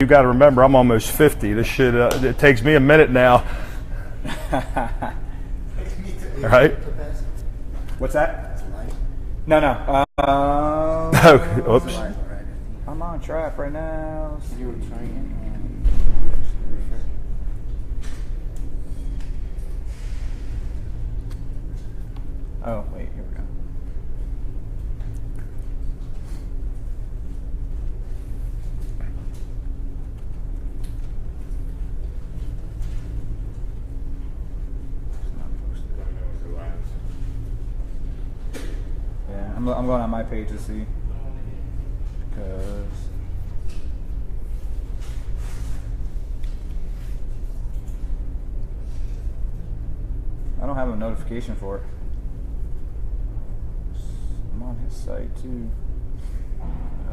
You got to remember, I'm almost 50. This shit, it takes me a minute now. All right? What's that? No, no. Oh, oops. I'm on trap right now. Oh, wait, here we go. Yeah, I'm going on my page to see. Because I don't have a notification for it. I'm on his site too.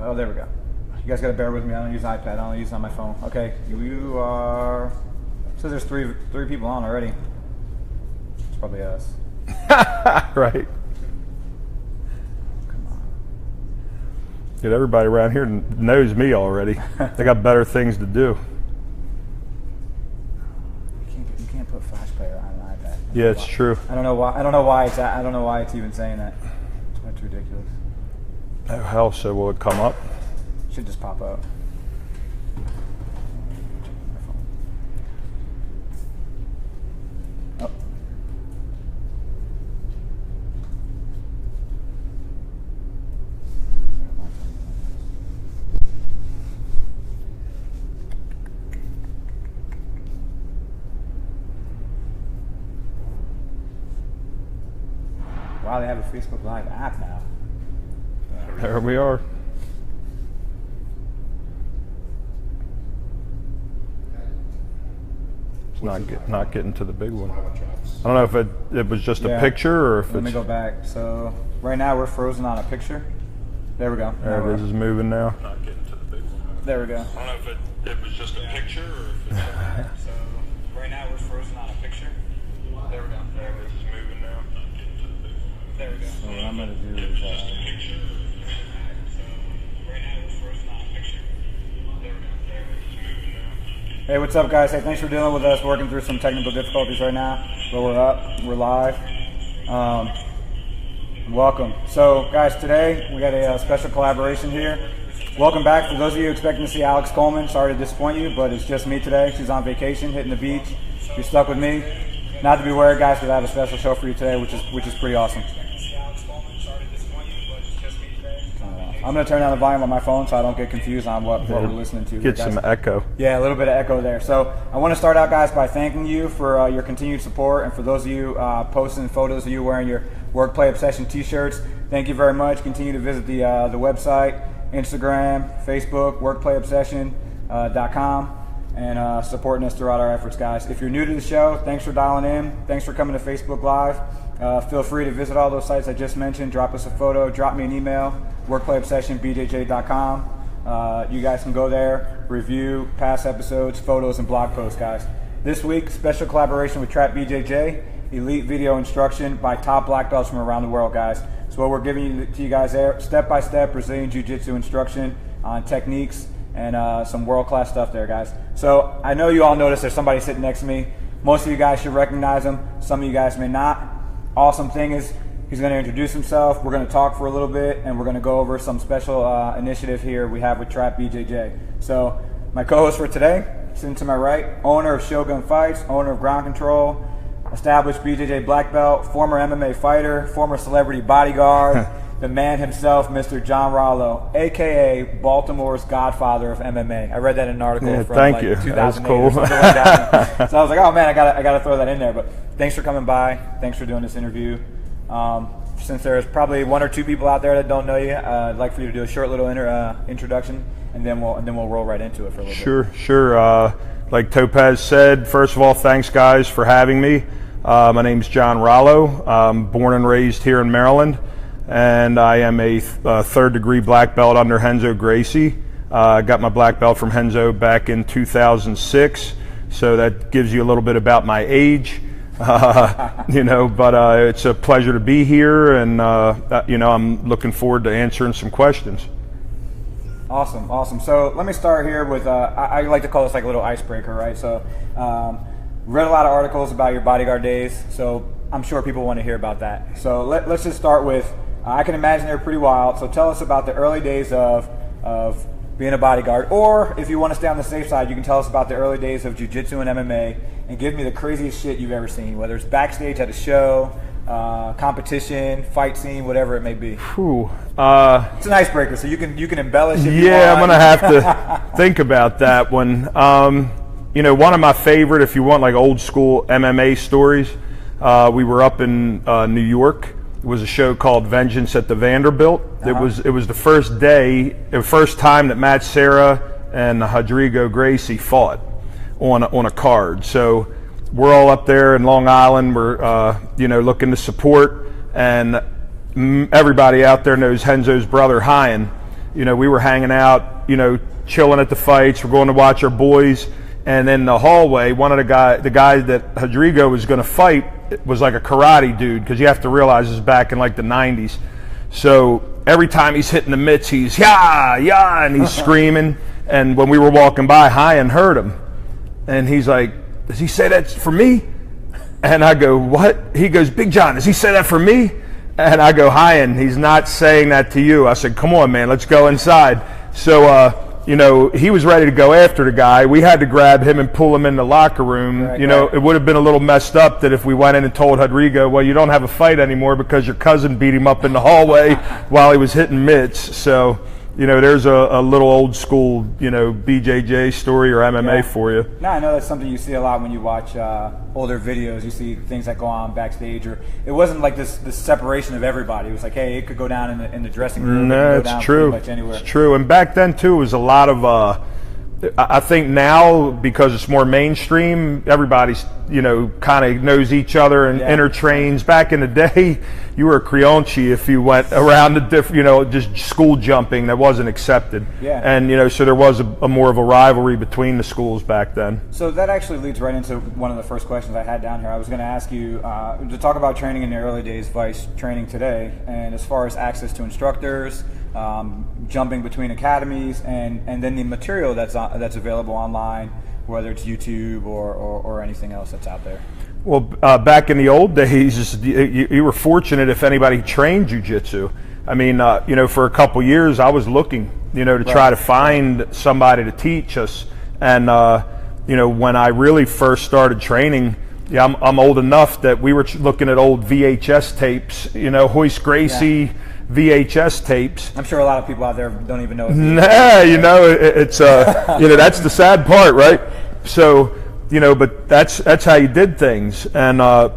Oh, there we go. You guys gotta bear with me. I don't use iPad. I don't use it on my phone. Okay, you are. It says there's three people on already. It's probably us. Right. Come on. Dude, everybody around here knows me already. They got better things to do. You can't put Flash Player on an iPad. Yeah, it's true. I don't know why. I don't know why it's even saying that. That's ridiculous. Oh, hell, so will it come up? Should just pop up. Oh. Wow, they have a Facebook Live app now. There we are. It's not getting to the big one. I don't know if it was just a picture or if Let me go back. So right now we're frozen on a picture. There we go. There it is moving now. Not getting to the big one. There we go. I don't know if it was just a picture or if it's So right now we're frozen on a picture. There we go. there it is moving now. Not getting to the big one. There we go. Oh, So what I'm gonna do is Just a picture. So right now we're frozen on a picture. There we go. There it is moving now. Hey, what's up, guys? Hey, thanks for dealing with us. Working through some technical difficulties right now, but we're up. We're live. Welcome. So, guys, today we got a special collaboration here. Welcome back. For those of you expecting to see Alex Coleman, sorry to disappoint you, but it's just me today. She's on vacation, hitting the beach. You're stuck with me. Not to be worried, guys, because I have a special show for you today, which is pretty awesome. I'm going to turn down the volume on my phone so I don't get confused on what we're listening to. Get some echo. Yeah, a little bit of echo there. So I want to start out, guys, by thanking you for your continued support, and for those of you posting photos of you wearing your Work Play Obsession t-shirts, thank you very much. Continue to visit the website, Instagram, Facebook, workplayobsession.com, and supporting us throughout our efforts, guys. If you're new to the show, thanks for dialing in. Thanks for coming to Facebook Live. Feel free to visit all those sites I just mentioned. Drop us a photo, drop me an email, workplayobsessionbjj.com. You guys can go there, review past episodes, photos, and blog posts, guys. This week, special collaboration with Trap BJJ, elite video instruction by top black belts from around the world, guys. So what we're giving to you guys there, step-by-step Brazilian Jiu-Jitsu instruction on techniques and some world-class stuff there, guys. So I know you all noticed there's somebody sitting next to me. Most of you guys should recognize him. Some of you guys may not. Awesome thing is, he's going to introduce himself, we're going to talk for a little bit, and we're going to go over some special initiative here we have with Trap BJJ. So, my co-host for today, sitting to my right, owner of Shogun Fights, owner of Ground Control, established BJJ black belt, former MMA fighter, former celebrity bodyguard, the man himself, Mr. John Rallo, a.k.a. Baltimore's godfather of MMA. I read that in an article from thank you. 2008 That's cool. or something like that. So I was like, oh man, I gotta throw that in there. But thanks for coming by. Thanks for doing this interview. Since there's probably one or two people out there that don't know you, I'd like for you to do a short little introduction, and then we'll roll right into it for a little bit. Sure. Like Topaz said, first of all, thanks guys for having me. My name's John Rallo. I'm born and raised here in Maryland, and I am a third degree black belt under Renzo Gracie. I got my black belt from Renzo back in 2006, so that gives you a little bit about my age. But it's a pleasure to be here, and I'm looking forward to answering some questions. Awesome, awesome. So let me start here with, I like to call this like a little icebreaker, right? So read a lot of articles about your bodyguard days, so I'm sure people want to hear about that. So let's just start with, I can imagine they're pretty wild, so tell us about the early days of being a bodyguard, or if you want to stay on the safe side, you can tell us about the early days of jiu-jitsu and MMA, and give me the craziest shit you've ever seen, whether it's backstage at a show, competition, fight scene, whatever it may be. Whew. It's an icebreaker, so you can embellish if you want. I'm gonna have to think about that one. You know, one of my favorite, if you want like old school MMA stories, we were up in New York. It was a show called Vengeance at the Vanderbilt. It was the first day, the first time that Matt Serra and Rodrigo Gracie fought on a card. So we're all up there in Long Island. We're looking to support, and everybody out there knows Renzo's brother Hyan. You know, we were hanging out, chilling at the fights. We're going to watch our boys, and in the hallway, one of the guy that Rodrigo was going to fight was like a karate dude, because you have to realize this is back in like the 90s. So every time he's hitting the mitts, he's yeah, and he's screaming. And when we were walking by, Hyan heard him, and he's like, "Does he say that for me?" And I go, "What?" He goes, "Big John, does he say that for me?" And I go, "Hyan, he's not saying that to you." I said, "Come on, man, let's go inside." So, he was ready to go after the guy. We had to grab him and pull him in the locker room. Right. It would have been a little messed up that if we went in and told Rodrigo, "Well, you don't have a fight anymore because your cousin beat him up in the hallway while he was hitting mitts." So, there's a little old school, BJJ story or MMA for you. No, I know that's something you see a lot when you watch older videos. You see things that go on backstage, or it wasn't like this separation of everybody. It was like, hey, it could go down in the dressing room. No, it's true. Pretty much anywhere. It's true. And back then too, it was a lot of. I think now, because it's more mainstream, everybody's kind of knows each other and intertrains. Back in the day, you were a creonchi if you went around the different, just school jumping that wasn't accepted. Yeah. And so there was a more of a rivalry between the schools back then. So that actually leads right into one of the first questions I had down here. I was going to ask you to talk about training in the early days, vice training today, and as far as access to instructors, jumping between academies, and then the material that's available online, whether it's YouTube or anything else that's out there. Well, back in the old days, you were fortunate if anybody trained jiu-jitsu. I mean, for a couple years, I was looking, to try to find somebody to teach us. And, when I really first started training, I'm old enough that we were looking at old VHS tapes, Hoist Gracie VHS tapes. I'm sure a lot of people out there don't even know. It's that's the sad part, right? So, but that's how you did things. And I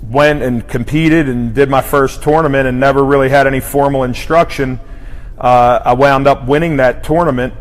went and competed and did my first tournament and never really had any formal instruction. I wound up winning that tournament.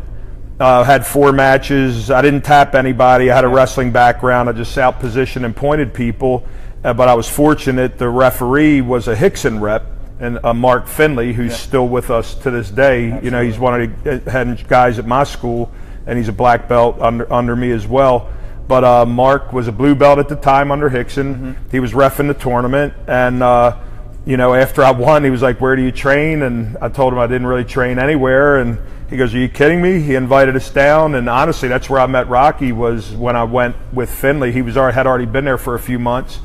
Had 4 matches. I didn't tap anybody. I had a wrestling background. I just out-positioned and pointed people. But I was fortunate. The referee was a Hickson rep, and Mark Finley, who's still with us to this day. Absolutely. He's one of the head guys at my school, and he's a black belt under me as well. But Mark was a blue belt at the time under Hickson. Mm-hmm. He was reffing the tournament, and after I won, he was like, "Where do you train?" And I told him I didn't really train anywhere, and he goes, "Are you kidding me?" He invited us down, and honestly, that's where I met Rocky, was when I went with Finley. He had already been there for a few months.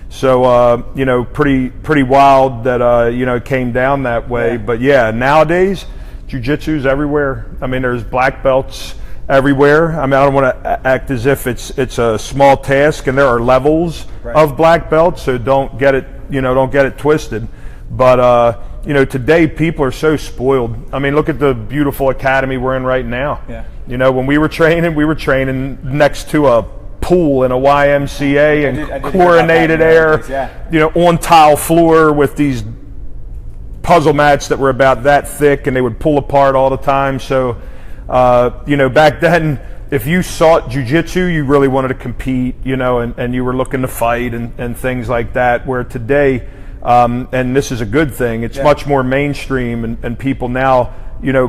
So, pretty wild that, it came down that way. Yeah. But nowadays, jiu-jitsu's everywhere. I mean, there's black belts everywhere. I mean, I don't want to act as if it's a small task, and there are levels of black belts, so don't get it twisted. But, today people are so spoiled. I mean, look at the beautiful academy we're in right now. Yeah. When we were training next to a pool in a YMCA and chlorinated air, on tile floor with these puzzle mats that were about that thick, and they would pull apart all the time. So, back then, if you sought jiu-jitsu, you really wanted to compete, and you were looking to fight and things like that, where today, and this is a good thing, it's much more mainstream, and people now,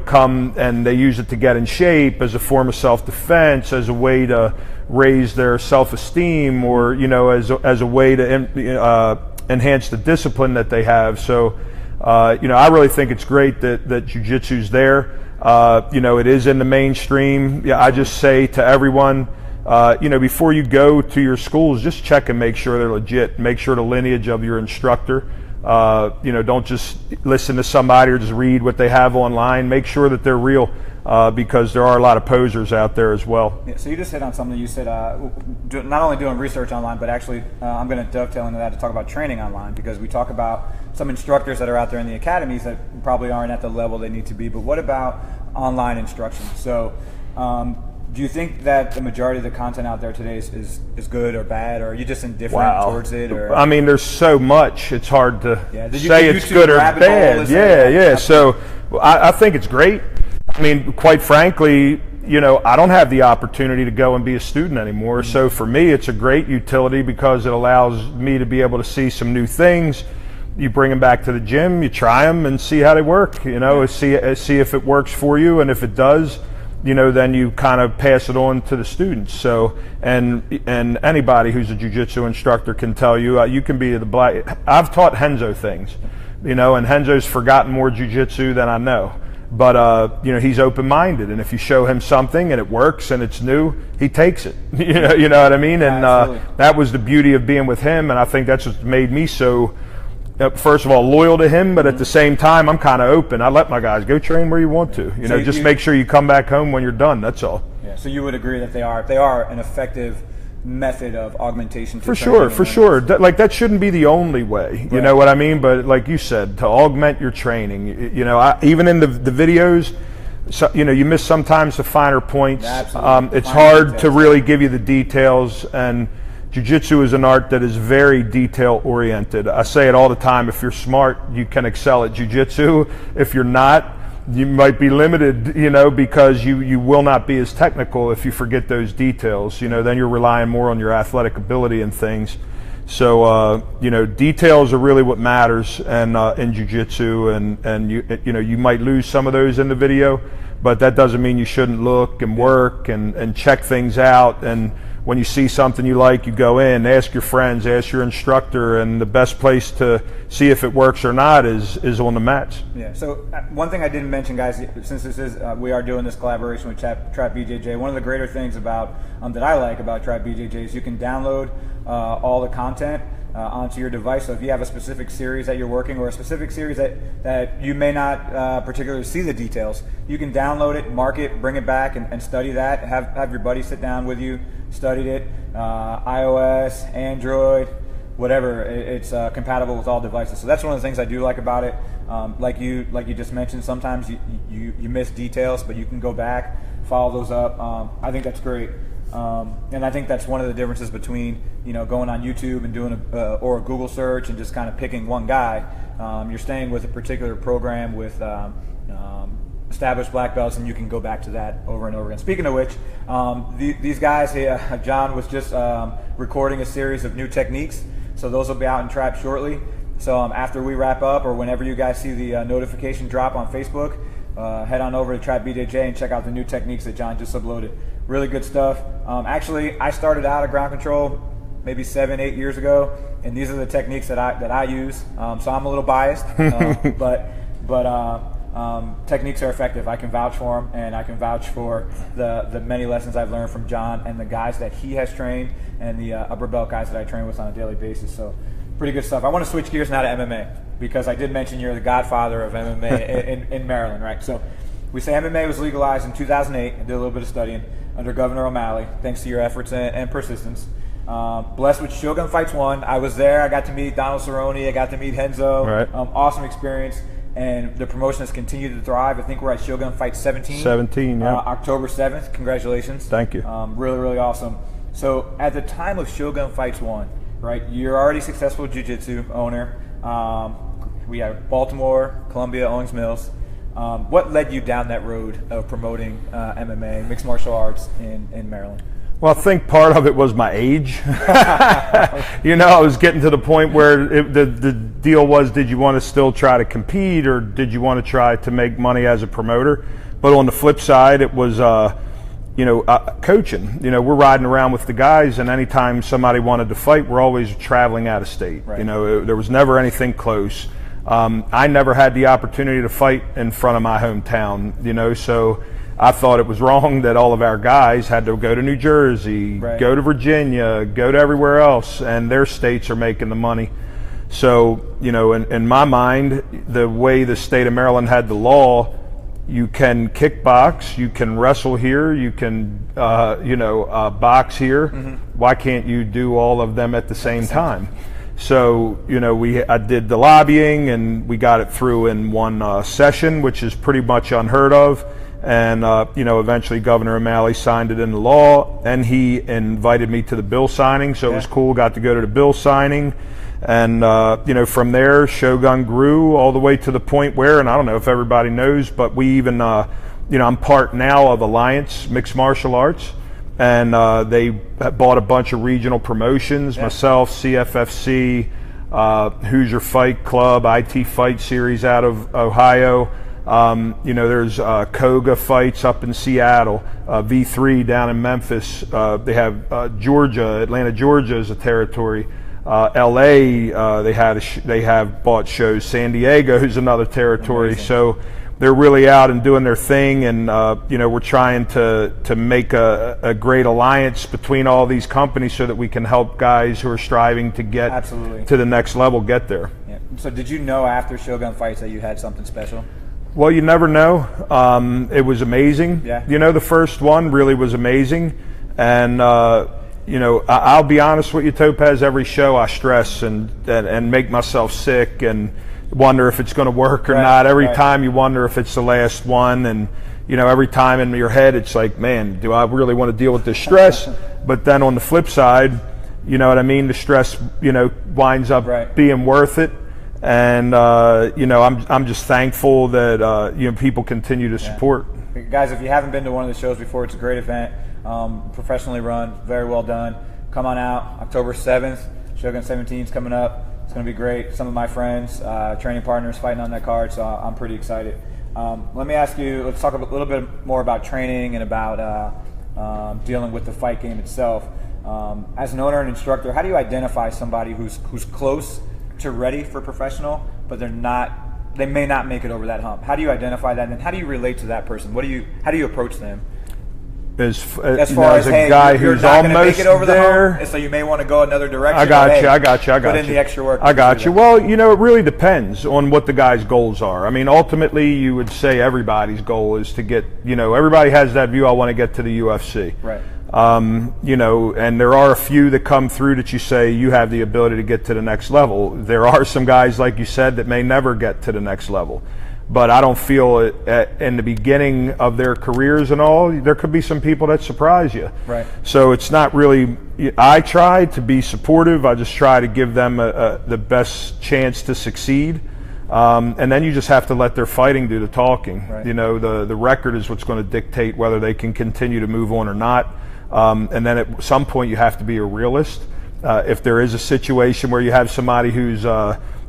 come and they use it to get in shape as a form of self-defense, as a way to raise their self-esteem, or as a way to enhance the discipline that they have. So I really think it's great that jiu-jitsu's there. It is in the mainstream. Yeah, I just say to everyone, before you go to your schools, just check and make sure they're legit. Make sure the lineage of your instructor. Don't just listen to somebody or just read what they have online. Make sure that they're real, because there are a lot of posers out there as well. Yeah, so you just hit on something. You said not only doing research online, but actually I'm going to dovetail into that to talk about training online, because we talk about some instructors that are out there in the academies that probably aren't at the level they need to be. But what about online instruction? So do you think that the majority of the content out there today is good or bad, or are you just indifferent towards it? Or? I mean, there's so much, it's hard to say it's YouTube good or rabbit bad. hole, Yeah. So I think it's great. I mean, quite frankly, I don't have the opportunity to go and be a student anymore. Mm-hmm. So for me, it's a great utility because it allows me to be able to see some new things. You bring them back to the gym, you try them and see how they work, see if it works for you. And if it does, then you kind of pass it on to the students. So, and anybody who's a jiu-jitsu instructor can tell you, you can be I've taught Henzo things, and Henzo's forgotten more jiu-jitsu than I know. But, he's open-minded, and if you show him something and it works and it's new, he takes it. You know what I mean? And that was the beauty of being with him, and I think that's what made me so, first of all, loyal to him, but at the same time, I'm kind of open. I let my guys go train where you want to. Just make sure you come back home when you're done. That's all. Yeah. So you would agree that they are an effective method of augmentation. For sure. That shouldn't be the only way. You know what I mean? But like you said, to augment your training. Even in the videos, you miss sometimes the finer points. Absolutely. It's hard to really give you the details, and jiu-jitsu is an art that is very detail-oriented. I say it all the time. If you're smart, you can excel at jiu-jitsu. If you're not, you might be limited, because you will not be as technical if you forget those details. Then you're relying more on your athletic ability and things. So, details are really what matters in jiu-jitsu, and you might lose some of those in the video, but that doesn't mean you shouldn't look and work and check things out. And when you see something you like, you go in, ask your friends, ask your instructor, and the best place to see if it works or not is on the mats. Yeah. So one thing I didn't mention, guys, since this is we are doing this collaboration with Trap BJJ. One of the greater things about that I like about Trap BJJ is you can download all the content onto your device. So if you have a specific series that you're working, or a specific series that you may not particularly see the details, you can download it, mark it, bring it back, and study that. Have your buddy sit down with you, studied it. iOS, Android, whatever. It's compatible with all devices. So that's one of the things I do like about it. Like you just mentioned, sometimes you miss details, but you can go back, follow those up. I think that's great. And I think that's one of the differences between going on YouTube and doing or a Google search and just kind of picking one guy. You're staying with a particular program with established black belts, and you can go back to that over and over again. Speaking of which, these guys here, John was just recording a series of new techniques, so those will be out in Trap shortly. So after we wrap up, or whenever you guys see the notification drop on Facebook, head on over to Trap BJJ and check out the new techniques that John just uploaded. Really good stuff. Actually, I started out at ground control maybe 7-8 years ago, and these are the techniques that I use. So I'm a little biased, but techniques are effective. I can vouch for them, and I can vouch for the many lessons I've learned from John and the guys that he has trained, and the upper belt guys that I train with on a daily basis. So pretty good stuff. I want to switch gears now to MMA, because I did mention you're the godfather of MMA in Maryland, right? So we say MMA was legalized in 2008. I did a little bit of studying under Governor O'Malley, thanks to your efforts and persistence. Blessed with Shogun Fights 1. I was there. I got to meet Donald Cerrone. I got to meet Henzo. Right. Awesome experience. And the promotion has continued to thrive. I think we're at Shogun Fight 17. 17, yeah. October 7th. Congratulations. Thank you. Really, really awesome. So at the time of Shogun Fights 1, right, you're already successful jiu-jitsu owner. We have Baltimore, Columbia, Owings Mills. What led you down that road of promoting MMA, mixed martial arts in Maryland? Well, I think part of it was my age. I was getting to the point where the deal was, did you want to still try to compete, or did you want to try to make money as a promoter? But on the flip side, it was, coaching. We're riding around with the guys, and anytime somebody wanted to fight, we're always traveling out of state. Right. There was never anything close. I never had the opportunity to fight in front of my hometown, so I thought it was wrong that all of our guys had to go to New Jersey, go to Virginia, go to everywhere else, and their states are making the money. So, in my mind, the way the state of Maryland had the law, you can kickbox, you can wrestle here, you can, box here. Why can't you do all of them at the same time? So, I did the lobbying, and we got it through in one session, which is pretty much unheard of. And, eventually Governor O'Malley signed it into law, and he invited me to the bill signing. So it was cool, got to go to the bill signing. And, from there, Shogun grew all the way to the point where, and I don't know if everybody knows, but we even, I'm part now of Alliance Mixed Martial Arts. And they bought a bunch of regional promotions, myself, CFFC, Hoosier Fight Club, IT Fight Series out of Ohio. There's Koga Fights up in Seattle, V3 down in Memphis. They have Georgia, Atlanta, Georgia is a territory. LA, they have bought shows. San Diego is another territory. Amazing. So they're really out and doing their thing, and we're trying to make a great alliance between all these companies so that we can help guys who are striving to get to the next level get there. Yeah. So did you know after Shogun Fights that you had something special? Well, you never know. It was amazing. Yeah. The first one really was amazing, and I'll be honest with you, Topaz. Every show I stress and make myself sick and wonder if it's going to work or not. Every time you wonder if it's the last one, and every time in your head it's like, man, do I really want to deal with this stress? But then on the flip side, the stress winds up being worth it. And I'm just thankful that people continue to support. Guys, if you haven't been to one of the shows before, it's a great event, professionally run, very well done. Come on out, October 7th, Shogun 17 is coming up. It's going to be great. Some of my friends, training partners fighting on that card, so I'm pretty excited. Let me ask you, let's talk a little bit more about training and about dealing with the fight game itself. As an owner and instructor, how do you identify somebody who's close to ready for professional, but they may not make it over that hump? How do you identify that, and how do you relate to that person? How do you approach them? As far as a guy who's almost make it over there, the hump, so you may want to go another direction. I got you. Put in the extra work. I got you. Well, it really depends on what the guy's goals are. I mean, ultimately, you would say everybody's goal is to get. Everybody has that view. I want to get to the UFC. Right. And there are a few that come through that you say you have the ability to get to the next level. There are some guys, like you said, that may never get to the next level. But I don't feel in the beginning of their careers and all, there could be some people that surprise you. Right. So it's not really, I try to be supportive. I just try to give them the best chance to succeed. And then you just have to let their fighting do the talking. Right. The record is what's going to dictate whether they can continue to move on or not. And then at some point you have to be a realist. If there is a situation where you have somebody who's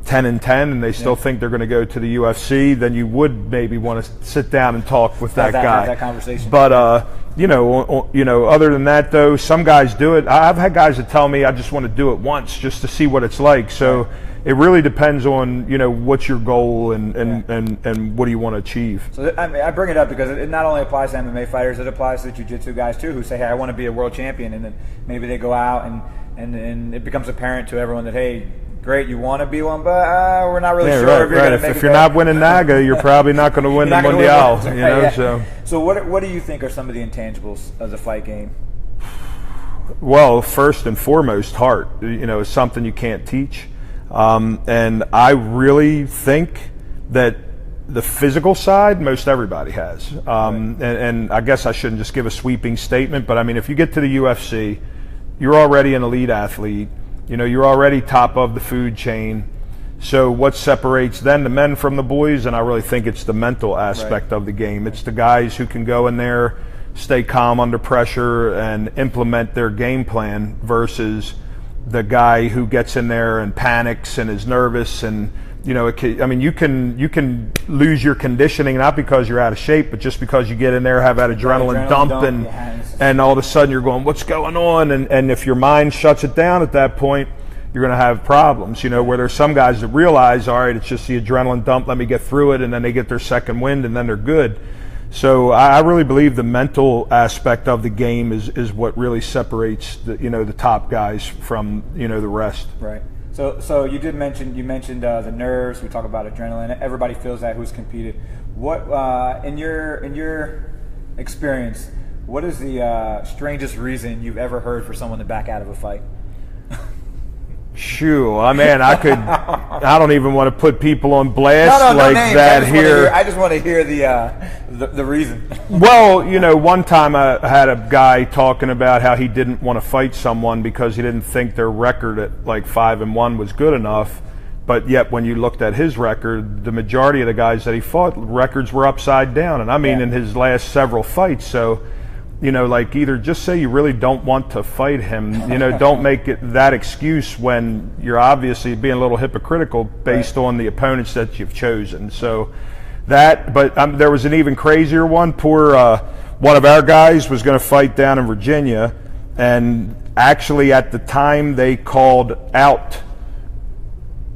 10-10 and they still think they're going to go to the UFC, then you would maybe want to sit down and talk with that guy. Have that conversation. But other than that, though, some guys do it. I've had guys that tell me I just want to do it once just to see what it's like. So it really depends on what's your goal and what do you want to achieve. So I bring it up because it not only applies to MMA fighters, it applies to jiu-jitsu guys too, who say, hey, I want to be a world champion, and then maybe they go out and it becomes apparent to everyone that, hey, great, you want to be one, but we're not really sure if you're going to make it. If you're not winning NAGA, you're probably not going to win the Mundial. So what do you think are some of the intangibles of the fight game? Well, first and foremost, heart. Is something you can't teach. And I really think that the physical side, most everybody has. And I guess I shouldn't just give a sweeping statement, but I mean, if you get to the UFC, you're already an elite athlete. You're already top of the food chain. So what separates then the men from the boys? And I really think it's the mental aspect of the game. It's the guys who can go in there, stay calm under pressure, and implement their game plan versus the guy who gets in there and panics and is nervous. And you can lose your conditioning, not because you're out of shape, but just because you get in there, have that adrenaline dump, and all of a sudden you're going, what's going on? And if your mind shuts it down at that point, you're going to have problems, you know, where there's some guys that realize, all right, it's just the adrenaline dump, let me get through it, and then they get their second wind, and then they're good. So I really believe the mental aspect of the game is what really separates the, you know, the top guys from, you know, the rest. Right. So you mentioned the nerves. We talk about adrenaline. Everybody feels that who's competed. What in your experience, what is the strangest reason you've ever heard for someone to back out of a fight? Shoo, I mean, I don't even want to put people on blast no like names. that here. I just want to hear the reason. Well, you know, one time I had a guy talking about how he didn't want to fight someone because he didn't think their record at like 5-1 was good enough. But yet when you looked at his record, the majority of the guys that he fought, records were upside down. And I mean, in his last several fights. So, you know, like either just say you really don't want to fight him, you know, don't make it that excuse when you're obviously being a little hypocritical based on the opponents that you've chosen. So that, but there was an even crazier one. Poor, one of our guys was going to fight down in Virginia, and actually at the time they called out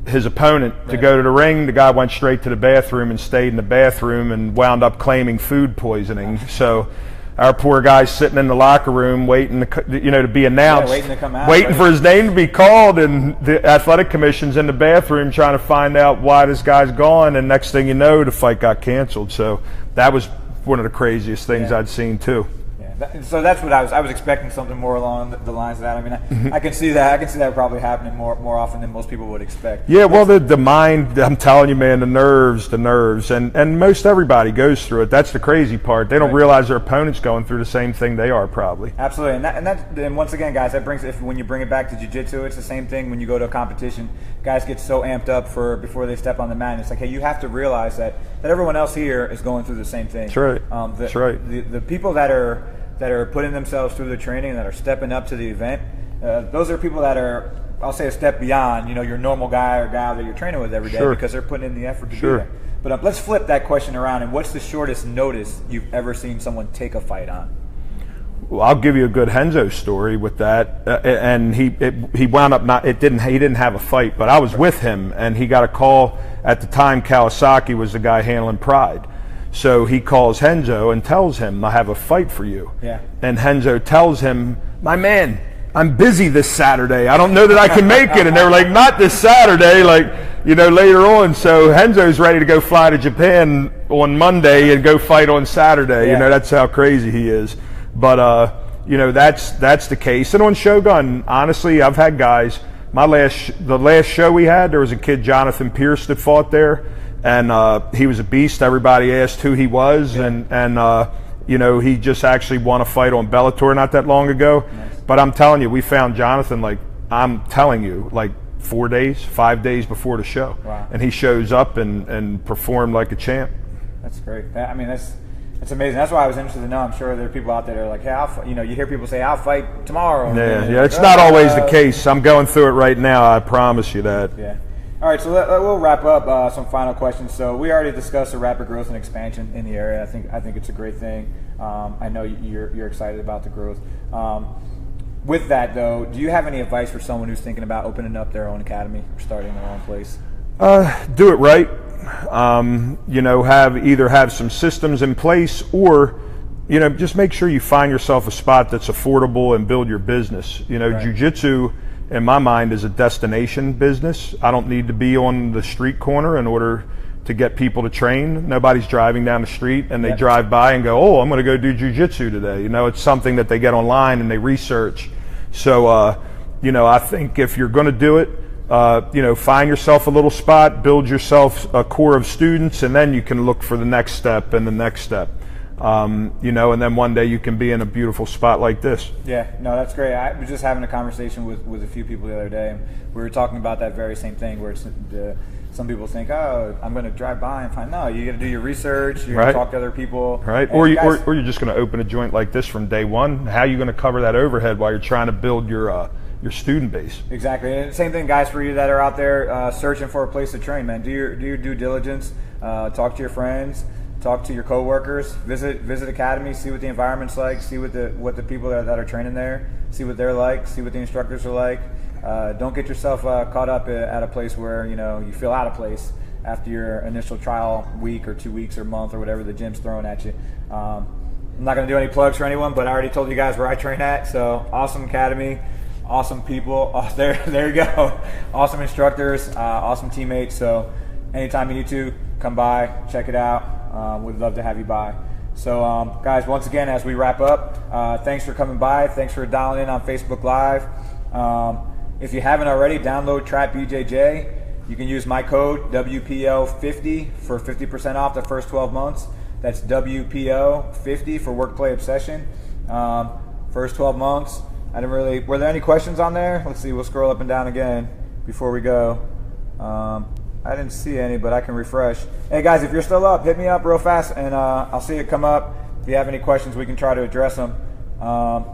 his opponent to go to the ring. The guy went straight to the bathroom and stayed in the bathroom and wound up claiming food poisoning. So our poor guy's sitting in the locker room waiting to, you know, to be announced, waiting to come out, waiting for his name to be called, and the athletic commission's in the bathroom trying to find out why this guy's gone, and next thing you know, the fight got canceled. So that was one of the craziest things I'd seen too. So that's what I was expecting, something more along the lines of that. I mean, I can see that. I can see that probably happening more often than most people would expect. Yeah, well, the mind, I'm telling you, man, the nerves, and most everybody goes through it. That's the crazy part. They don't realize their opponent's going through the same thing they are probably. Absolutely, and once again, guys, that brings, when you bring it back to jiu-jitsu, it's the same thing when you go to a competition. Guys get so amped up before they step on the mat, and it's like, hey, you have to realize that everyone else here is going through the same thing. That's right. That's right. The people that are putting themselves through the training, that are stepping up to the event, those are people that are, I'll say, a step beyond, you know, your normal guy or gal that you're training with every day, because they're putting in the effort to do that. But let's flip that question around, and what's the shortest notice you've ever seen someone take a fight on? Well, I'll give you a good Henzo story with that, and he wound up he didn't have a fight, but I was with him, and he got a call at the time. Kawasaki was the guy handling Pride. So he calls Henzo and tells him, I have a fight for you. Yeah. And Henzo tells him, my man, I'm busy this Saturday. I don't know that I can make it. And they were like, not this Saturday, like, you know, later on. So Henzo's ready to go fly to Japan on Monday and go fight on Saturday. Yeah. You know, that's how crazy he is. But, you know, that's the case. And on Shogun, honestly, I've had guys, the last show we had, there was a kid, Jonathan Pierce, that fought there. And he was a beast. Everybody asked who he was, and you know, he just actually won a fight on Bellator not that long ago. Nice. But I'm telling you, we found Jonathan, like, I'm telling you, like 5 days before the show. Wow. And he shows up and performed like a champ. That's great. I mean, that's amazing. That's why I was interested to know. I'm sure there are people out there that are like, hey, you know, you hear people say, I'll fight tomorrow. Yeah, it's not always the case. I'm going through it right now. I promise you that. Yeah. All right, so we'll wrap up some final questions. So we already discussed the rapid growth and expansion in the area. I think it's a great thing. I know you're excited about the growth. With that, though, do you have any advice for someone who's thinking about opening up their own academy or starting their own place? Do it right. You know, have some systems in place, or, you know, just make sure you find yourself a spot that's affordable and build your business. You know, jiu-jitsu, in my mind, is a destination business. I don't need to be on the street corner in order to get people to train. Nobody's driving down the street and they drive by and go, oh, I'm going to go do jiu-jitsu today. You know, it's something that they get online and they research. So, you know, I think if you're going to do it, you know, find yourself a little spot, build yourself a core of students, and then you can look for the next step and the next step. You know, and then one day you can be in a beautiful spot like this. Yeah, no, that's great. I was just having a conversation with a few people the other day, and we were talking about that very same thing, where it's, some people think, oh, I'm going to drive by and find, no, you got to do your research, you're going to talk to other people. Right, or you're just going to open a joint like this from day one. How are you going to cover that overhead while you're trying to build your student base? Exactly, and same thing, guys, for you that are out there searching for a place to train, man. Do your due diligence, talk to your friends, talk to your coworkers, visit academies, see what the environment's like, see what the people that are training there, see what they're like, see what the instructors are like. Don't get yourself caught up at a place where you feel out of place after your initial trial week or 2 weeks or month or whatever the gym's throwing at you. I'm not going to do any plugs for anyone, but I already told you guys where I train at. So awesome academy, awesome people. Oh, there you go. Awesome instructors, awesome teammates. So anytime you need to, come by, check it out. We'd love to have you by. So guys, once again, as we wrap up, thanks for coming by. Thanks for dialing in on Facebook Live. If you haven't already, download Trap BJJ. You can use my code WPO50 for 50% off the first 12 months. That's WPO50 for Work Play Obsession. First 12 months. Were there any questions on there? Let's see, we'll scroll up and down again before we go. I didn't see any, but I can refresh. Hey guys, if you're still up, hit me up real fast and I'll see it come up. If you have any questions, we can try to address them.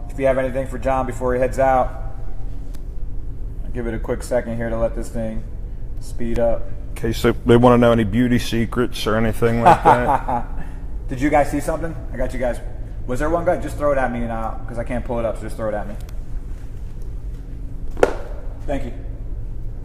If you have anything for John before he heads out, I'll give it a quick second here to let this thing speed up. Okay, so they want to know any beauty secrets or anything like that? Did you guys see something? I got you guys. Was there one guy? Just throw it at me now because I can't pull it up, so just throw it at me. Thank you.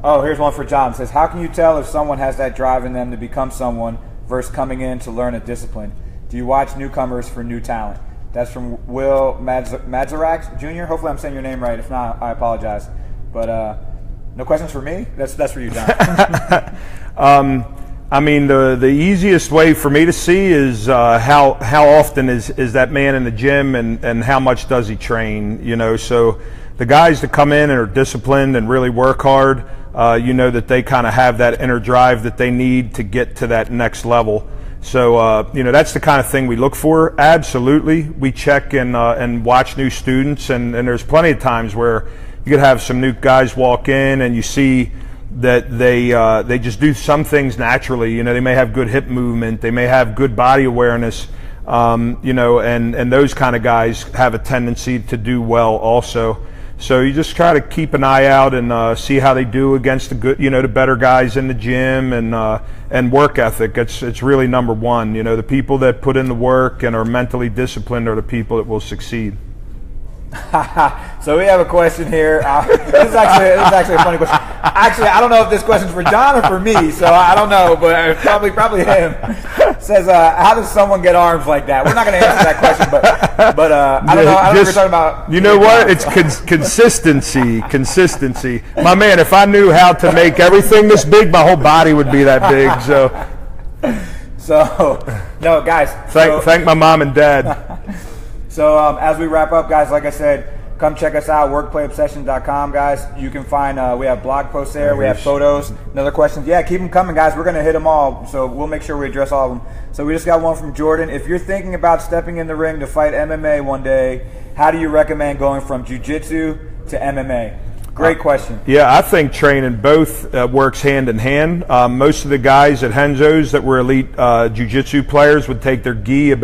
Oh, here's one for John. It says, how can you tell if someone has that drive in them to become someone versus coming in to learn a discipline? Do you watch newcomers for new talent? That's from Will Madzarak Jr. Hopefully I'm saying your name right. If not, I apologize. But no questions for me? That's for you, John. I mean, the easiest way for me to see is how often is that man in the gym and how much does he train, So the guys that come in and are disciplined and really work hard, that they kind of have that inner drive that they need to get to that next level. So, that's the kind of thing we look for. Absolutely. We check and watch new students, and there's plenty of times where you could have some new guys walk in and you see that they just do some things naturally. They may have good hip movement, they may have good body awareness, and those kind of guys have a tendency to do well also. So you just try to keep an eye out and see how they do against the good, the better guys in the gym, and work ethic. It's really number one. The people that put in the work and are mentally disciplined are the people that will succeed. So we have a question here. This is actually a funny question. Actually, I don't know if this question's for John or for me, so I don't know, but probably him. It says, how does someone get arms like that? We're not going to answer that question, but I don't know. I don't know if you're talking about. You know what? It's consistency. Consistency. My man, if I knew how to make everything this big, my whole body would be that big. So no, guys. Thank my mom and dad. So as we wrap up, guys, like I said, come check us out, workplayobsession.com, guys. You can find, we have blog posts there, we have photos, another questions. Yeah, keep them coming, guys. We're going to hit them all, so we'll make sure we address all of them. So we just got one from Jordan. If you're thinking about stepping in the ring to fight MMA one day, how do you recommend going from jiu-jitsu to MMA? Great question. Yeah, I think training both works hand in hand. Most of the guys at Henzo's that were elite jiu-jitsu players would take their gi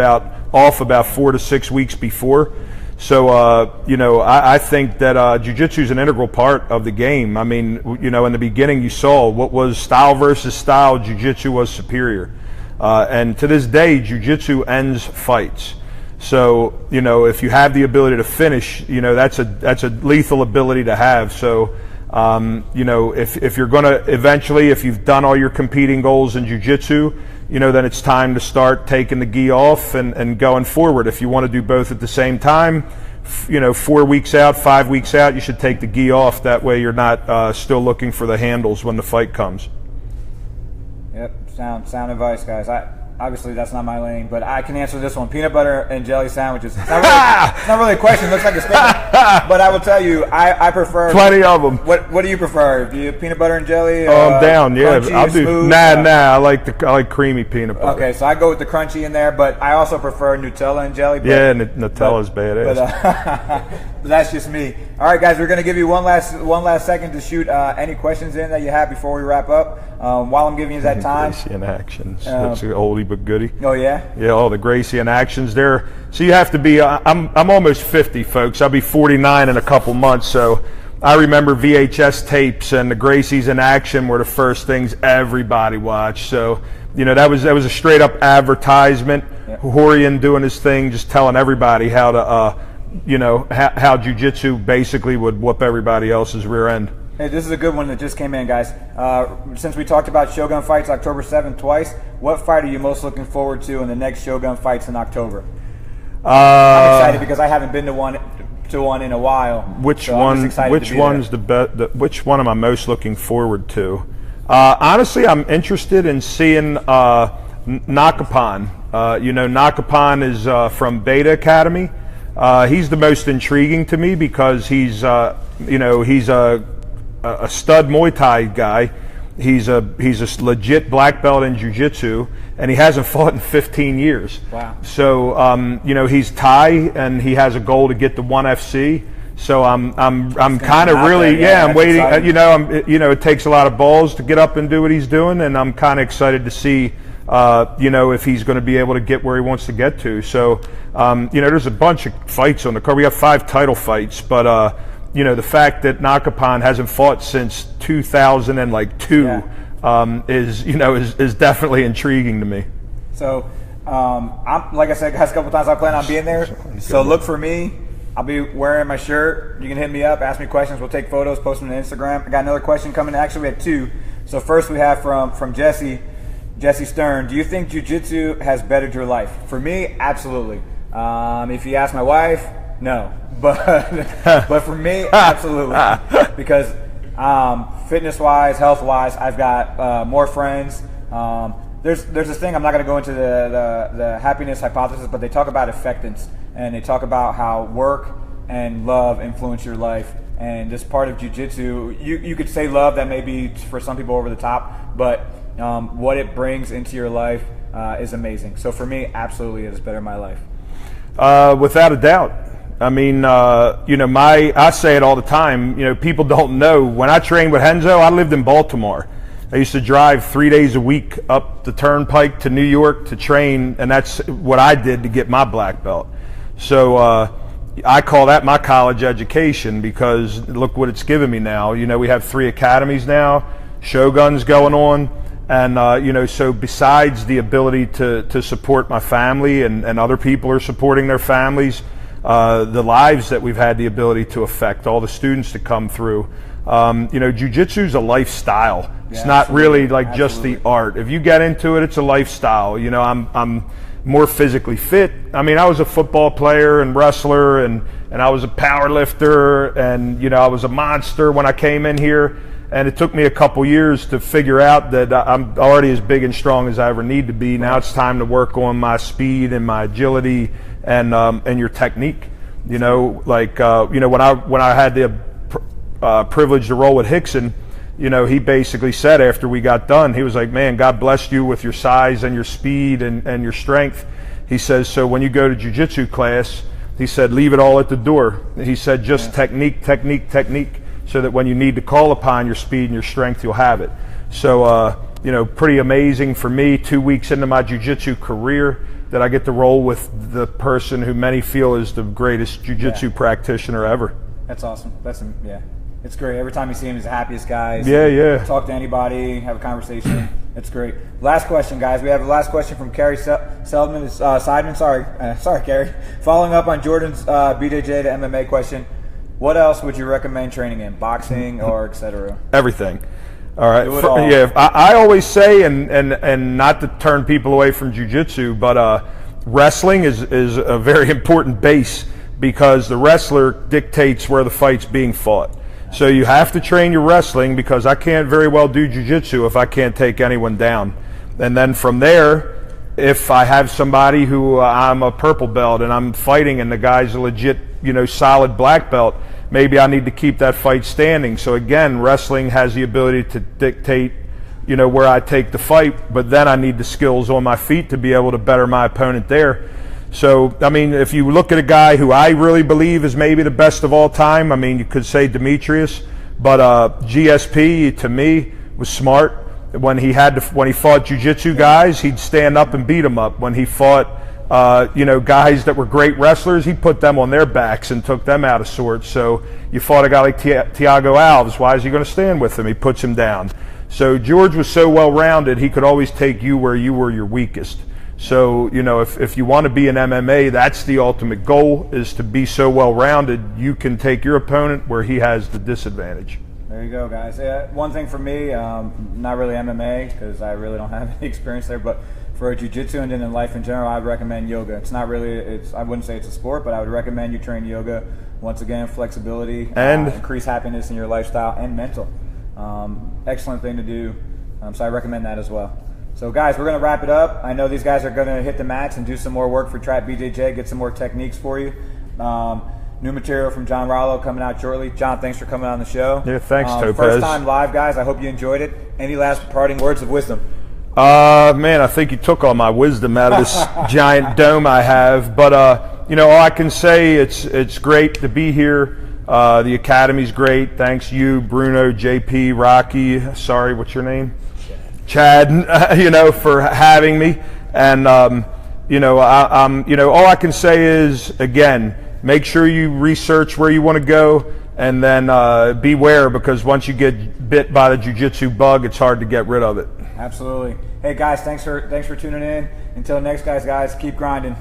off about 4 to 6 weeks before. So, I think that jiu-jitsu is an integral part of the game. I mean, in the beginning you saw what was style versus style, jiu-jitsu was superior. And to this day, jiu-jitsu ends fights. So, if you have the ability to finish, that's a lethal ability to have. So, if you're going to eventually, if you've done all your competing goals in jiu-jitsu, then it's time to start taking the gi off and going forward. If you want to do both at the same time, 4 weeks out, 5 weeks out, you should take the gi off. That way you're not still looking for the handles when the fight comes. Yep, sound advice, guys. Obviously, that's not my lane, but I can answer this one. Peanut butter and jelly sandwiches. It's not really a question. It looks like a statement. But I will tell you, I prefer... Plenty of them. What do you prefer? Do you peanut butter and jelly? Oh, I'm down, yeah. Crunchy, I'll do... smooth? I like creamy peanut butter. Okay, so I go with the crunchy in there, but I also prefer Nutella and jelly. Yeah, Nutella's badass. But that's just me. All right, guys, we're going to give you one last second to shoot any questions in that you have before we wrap up. While I'm giving you that time. Gracie in actions. That's an oldie but goodie. Oh, yeah? Yeah, all the Gracie in actions there. So you have to be, I'm almost 50, folks. I'll be 49 in a couple months. So I remember VHS tapes and the Gracies in action were the first things everybody watched. So, that was a straight up advertisement. Yeah. Horian doing his thing, just telling everybody how to, how jiu-jitsu basically would whoop everybody else's rear end. Hey, this is a good one that just came in, guys. Since we talked about Shogun fights October 7th twice, what fight are you most looking forward to in the next Shogun fights in October? I'm excited because I haven't been to one in a while. Which one? Which one's the best? Which one am I most looking forward to? Honestly, I'm interested in seeing Nakapon. Nakapon is from Beta Academy. He's the most intriguing to me because he's he's a stud Muay Thai guy. He's a legit black belt in jiu-jitsu, and he hasn't fought in 15 years. Wow. So he's Thai, and he has a goal to get to 1FC. So I'm kind of really I'm waiting. It takes a lot of balls to get up and do what he's doing, and I'm kind of excited to see if he's going to be able to get where he wants to get to. So there's a bunch of fights on the card. We have 5 title fights, but the fact that Nakapon hasn't fought since 2002 is definitely intriguing to me. So, I'm like I said, guys, a couple times I plan on being there. So look for me. I'll be wearing my shirt. You can hit me up, ask me questions. We'll take photos, post them on Instagram. I got another question coming. Actually, we had 2. So first we have from Jesse Stern. Do you think jiu-jitsu has bettered your life? For me, absolutely. If you ask my wife, no. But for me, absolutely. Because fitness-wise, health-wise, I've got more friends. There's this thing, I'm not going to go into the happiness hypothesis, but they talk about affectance, and they talk about how work and love influence your life. And this part of jiu-jitsu, you could say love, that may be for some people over the top, but what it brings into your life is amazing. So for me, absolutely, it has bettered my life. Without a doubt. I mean, I say it all the time. People don't know. When I trained with Renzo, I lived in Baltimore. I used to drive 3 days a week up the turnpike to New York to train, and that's what I did to get my black belt. So I call that my college education, because look what it's given me now. We have 3 academies now, Shogun's going on, and so besides the ability to support my family, and other people are supporting their families, the lives that we've had the ability to affect, all the students that come through. Jiu-jitsu is a lifestyle. It's not really like just the art. If you get into it, it's a lifestyle. I'm more physically fit. I mean, I was a football player and wrestler, and I was a power lifter, and I was a monster when I came in here. And it took me a couple years to figure out that I'm already as big and strong as I ever need to be. Now it's time to work on my speed and my agility and your technique. When I had the privilege to roll with Hickson, he basically said after we got done, he was like, "Man, God blessed you with your size and your speed and your strength." He says, "So when you go to jiu-jitsu class," he said, "leave it all at the door." He said, "Just technique, technique, technique, so that when you need to call upon your speed and your strength, you'll have it." So, pretty amazing for me, 2 weeks into my jiu-jitsu career, that I get to roll with the person who many feel is the greatest jiu-jitsu practitioner ever. That's awesome. It's great. Every time you see him, he's the happiest guy. Yeah. Talk to anybody, have a conversation. It's great. Last question, guys. We have the last question from Carrie Seidman. Sorry, Carrie. Following up on Jordan's BJJ to MMA question, what else would you recommend training in? Boxing or etc.? Everything. All right. Do it all. Yeah. I always say, and not to turn people away from jiu-jitsu, but wrestling is a very important base, because the wrestler dictates where the fight's being fought. So you have to train your wrestling, because I can't very well do jiu-jitsu if I can't take anyone down. And then from there, if I have somebody who I'm a purple belt and I'm fighting and the guy's a legit, solid black belt, maybe I need to keep that fight standing. So again, wrestling has the ability to dictate, where I take the fight, but then I need the skills on my feet to be able to better my opponent there. So, I mean, if you look at a guy who I really believe is maybe the best of all time, I mean, you could say Demetrius, but GSP to me was smart. When he fought jiu-jitsu guys, he'd stand up and beat them up. When he fought, guys that were great wrestlers, he put them on their backs and took them out of sorts. So you fought a guy like Thiago Alves. Why is he going to stand with him? He puts him down. So George was so well-rounded, he could always take you where you were your weakest. So, if you want to be in MMA, that's the ultimate goal, is to be so well-rounded you can take your opponent where he has the disadvantage. There There you go, guys. One thing for me, not really MMA because I really don't have any experience there, but for jiu-jitsu and then in life in general, I'd recommend yoga. It's not really, I wouldn't say it's a sport, but I would recommend you train yoga. Once again, flexibility and increase happiness in your lifestyle and mental. Excellent thing to do. So I recommend that as well. So guys, we're going to wrap it up. I know these guys are going to hit the mats and do some more work for Trap BJJ, get some more techniques for you. New material from John Rallo coming out shortly. John, thanks for coming on the show. Yeah, thanks, Topaz. First time live, guys. I hope you enjoyed it. Any last parting words of wisdom? Man, I think you took all my wisdom out of this giant dome I have. But, you know, all I can say, it's great to be here. The Academy's great. Thanks you, Bruno, JP, Rocky. Sorry, what's your name? Chad, you know, for having me. And, you know, all I can say is, again, make sure you research where you want to go, and then beware, because once you get bit by the jiu-jitsu bug, it's hard to get rid of it. Absolutely. Hey guys, thanks for tuning in. Until next guys, keep grinding.